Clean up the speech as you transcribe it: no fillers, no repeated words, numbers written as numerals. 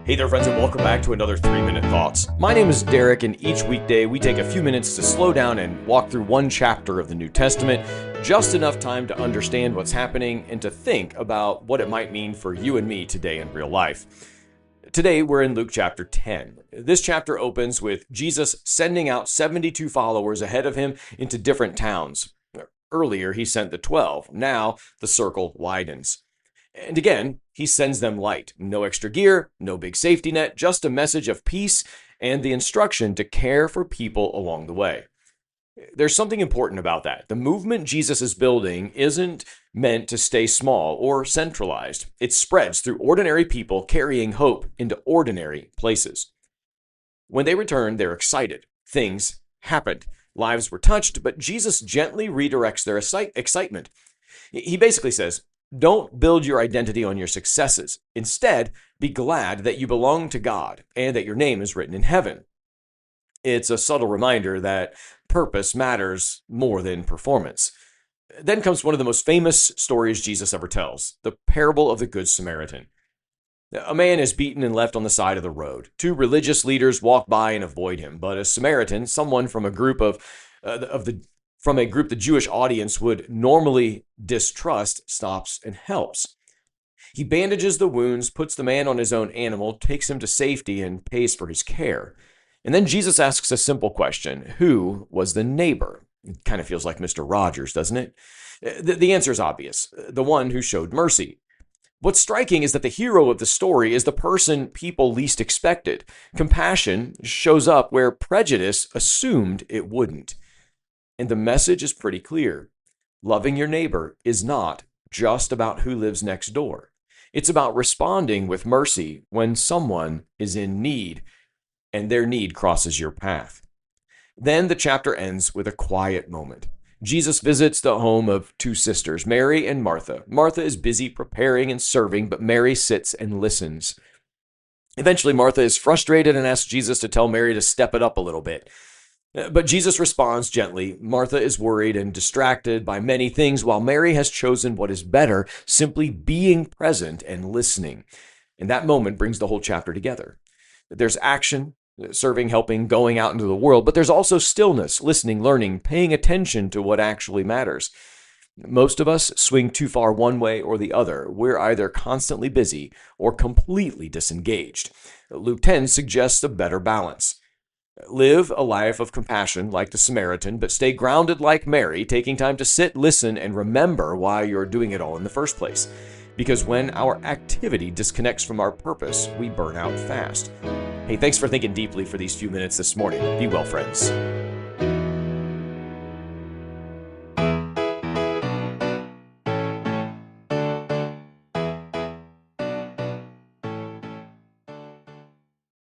Hey there, friends, and welcome back to another 3-Minute Thoughts. My name is Derek, and each weekday we take a few minutes to slow down and walk through one chapter of the New Testament, just enough time to understand what's happening and to think about what it might mean for you and me today in real life. Today, we're in Luke chapter 10. This chapter opens with Jesus sending out 72 followers ahead of him into different towns. Earlier, he sent the 12. Now, the circle widens. And again, he sends them light. No extra gear, no big safety net, just a message of peace and the instruction to care for people along the way. There's something important about that. The movement Jesus is building isn't meant to stay small or centralized. It spreads through ordinary people carrying hope into ordinary places. When they return, they're excited. Things happened. Lives were touched, but Jesus gently redirects their excitement. He basically says, don't build your identity on your successes. Instead, be glad that you belong to God and that your name is written in heaven. It's a subtle reminder that purpose matters more than performance. Then comes one of the most famous stories Jesus ever tells, the parable of the Good Samaritan. A man is beaten and left on the side of the road. Two religious leaders walk by and avoid him, but a Samaritan, someone from a group the Jewish audience would normally distrust, stops and helps. He bandages the wounds, puts the man on his own animal, takes him to safety, and pays for his care. And then Jesus asks a simple question: who was the neighbor? It kind of feels like Mr. Rogers, doesn't it? The answer is obvious: the one who showed mercy. What's striking is that the hero of the story is the person people least expected. Compassion shows up where prejudice assumed it wouldn't. And the message is pretty clear. Loving your neighbor is not just about who lives next door. It's about responding with mercy when someone is in need and their need crosses your path. Then the chapter ends with a quiet moment. Jesus visits the home of two sisters, Mary and Martha. Martha is busy preparing and serving, but Mary sits and listens. Eventually, Martha is frustrated and asks Jesus to tell Mary to step it up a little bit. But Jesus responds gently. Martha is worried and distracted by many things, while Mary has chosen what is better, simply being present and listening. And that moment brings the whole chapter together. There's action, serving, helping, going out into the world, but there's also stillness, listening, learning, paying attention to what actually matters. Most of us swing too far one way or the other. We're either constantly busy or completely disengaged. Luke 10 suggests a better balance. Live a life of compassion like the Samaritan, but stay grounded like Mary, taking time to sit, listen, and remember why you're doing it all in the first place. Because when our activity disconnects from our purpose, we burn out fast. Hey, thanks for thinking deeply for these few minutes this morning. Be well, friends.